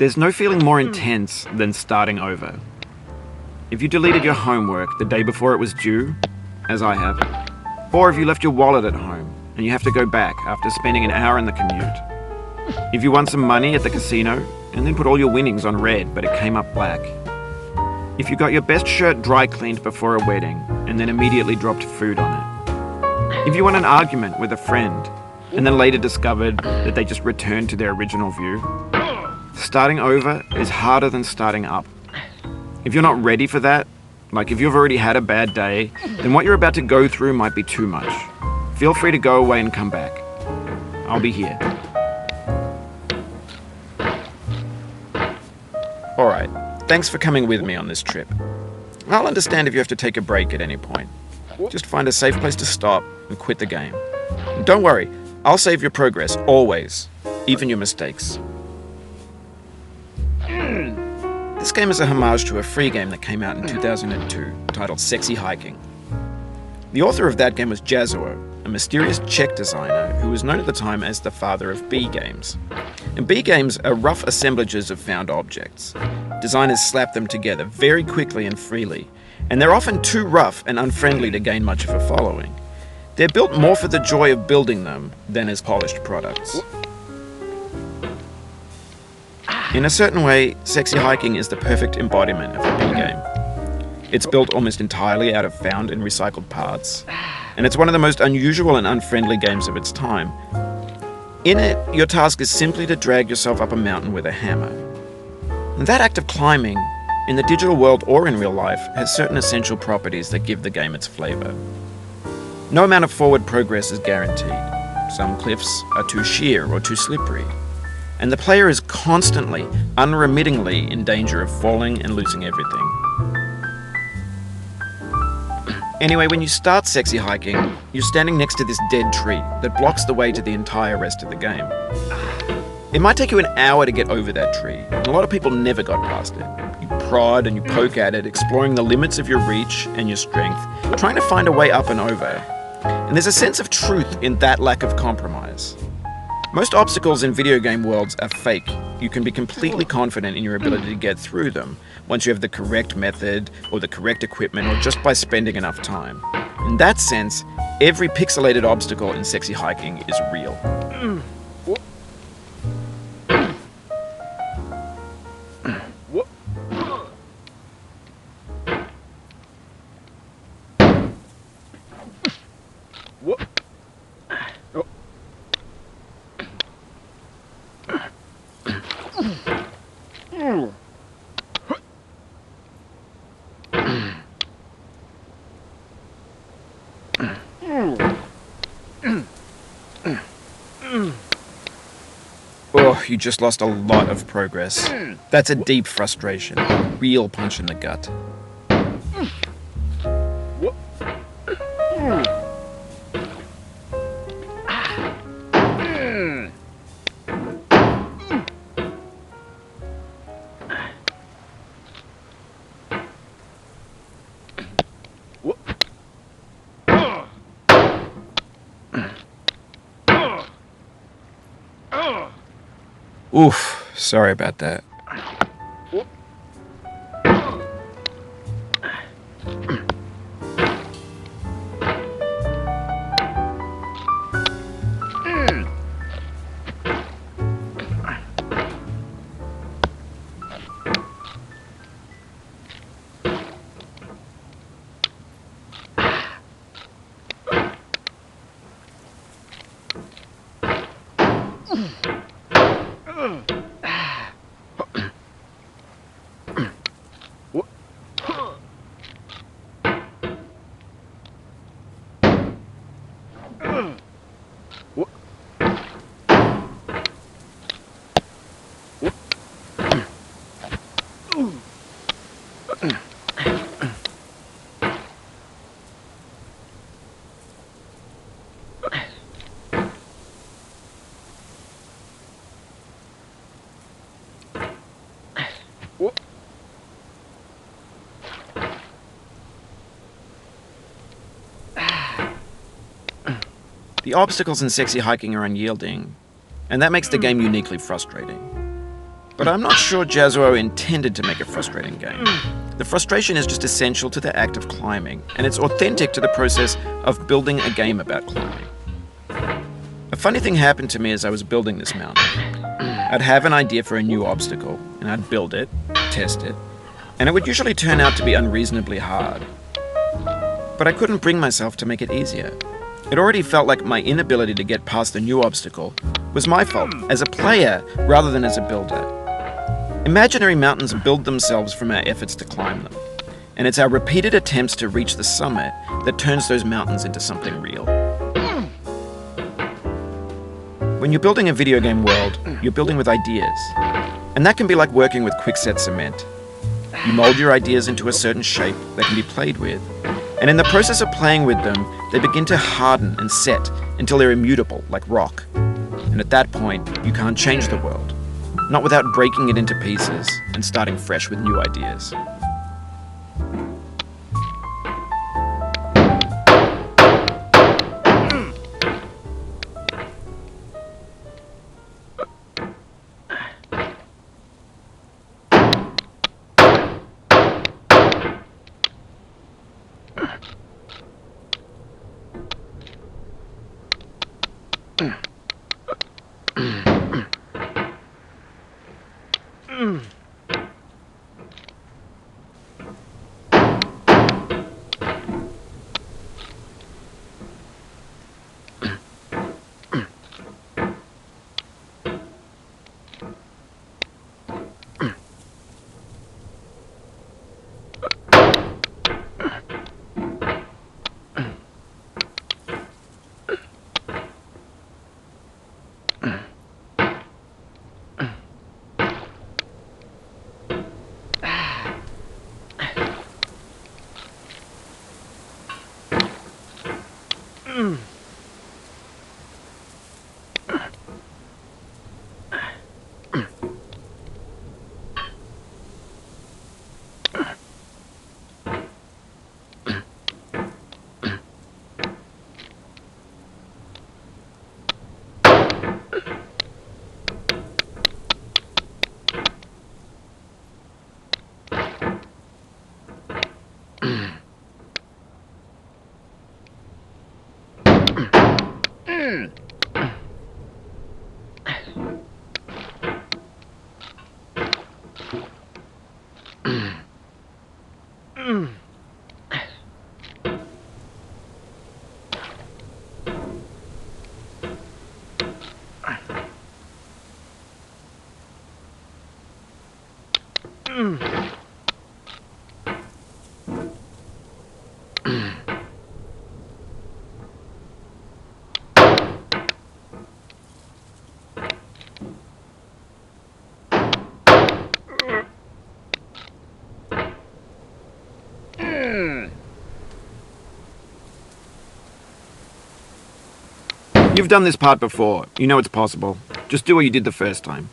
There's no feeling more intense than starting over. If you deleted your homework the day before it was due, as I have, or if you left your wallet at home and you have to go back after spending an hour in the commute. If you won some money at the casino and then put all your winnings on red but it came up black. If you got your best shirt dry cleaned before a wedding and then immediately dropped food on it. If you won an argument with a friend and then later discovered that they just returned to their original view. Starting over is harder than starting up. If you're not ready for that, like if you've already had a bad day, then what you're about to go through might be too much. Feel free to go away and come back. I'll be here. Alright, thanks for coming with me on this trip. I'll understand if you have to take a break at any point. Just find a safe place to stop and quit the game. And don't worry, I'll save your progress, always, even your mistakes. This game is a homage to a free game that came out in 2002, titled Sexy Hiking. The author of that game was Jazuo, a mysterious Czech designer who was known at the time as the father of B games. And B games are rough assemblages of found objects. Designers slap them together very quickly and freely, and they're often too rough and unfriendly to gain much of a following. They're built more for the joy of building them than as polished products. In a certain way, Sexy Hiking is the perfect embodiment of a B game. It's built almost entirely out of found and recycled parts, and it's one of the most unusual and unfriendly games of its time. In it, your task is simply to drag yourself up a mountain with a hammer. And that act of climbing, in the digital world or in real life, has certain essential properties that give the game its flavor. No amount of forward progress is guaranteed. Some cliffs are too sheer or too slippery. And the player is constantly, unremittingly in danger of falling and losing everything. Anyway, when you start Sexy Hiking, you're standing next to this dead tree that blocks the way to the entire rest of the game. It might take you an hour to get over that tree, and a lot of people never got past it. You prod and you poke at it, exploring the limits of your reach and your strength, trying to find a way up and over. And there's a sense of truth in that lack of compromise. Most obstacles in video game worlds are fake. You can be completely confident in your ability to get through them once you have the correct method or the correct equipment or just by spending enough time. In that sense, every pixelated obstacle in Sexy Hiking is real. Oh, you just lost a lot of progress. That's a deep frustration, a real punch in the gut. Oof, sorry about that. The obstacles in Sexy Hiking are unyielding, and that makes the game uniquely frustrating. But I'm not sure Jazzuo intended to make a frustrating game. The frustration is just essential to the act of climbing, and it's authentic to the process of building a game about climbing. A funny thing happened to me as I was building this mountain. I'd have an idea for a new obstacle, and I'd build it, test it, and it would usually turn out to be unreasonably hard. But I couldn't bring myself to make it easier. It already felt like my inability to get past the new obstacle was my fault as a player rather than as a builder. Imaginary mountains build themselves from our efforts to climb them, and it's our repeated attempts to reach the summit that turns those mountains into something real. When you're building a video game world, you're building with ideas, and that can be like working with quickset cement. You mold your ideas into a certain shape that can be played with, and in the process of playing with them, they begin to harden and set until they're immutable, like rock. And at that point, you can't change the world, not without breaking it into pieces and starting fresh with new ideas. You've done this part before. You know it's possible. Just do what you did the first time.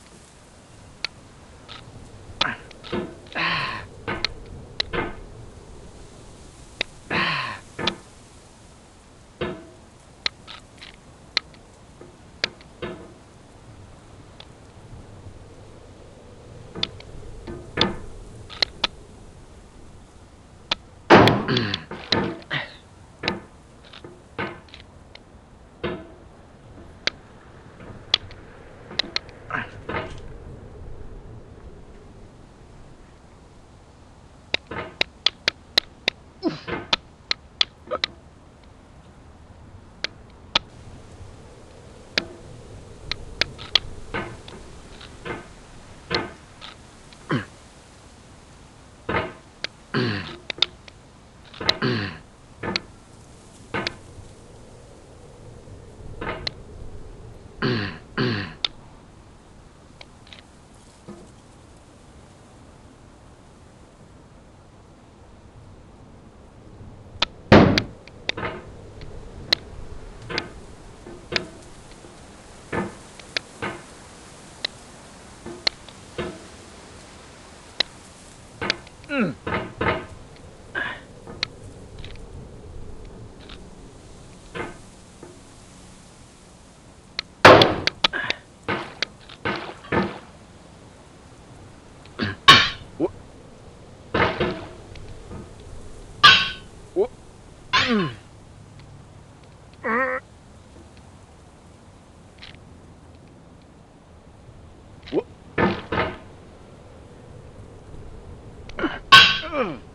Mm.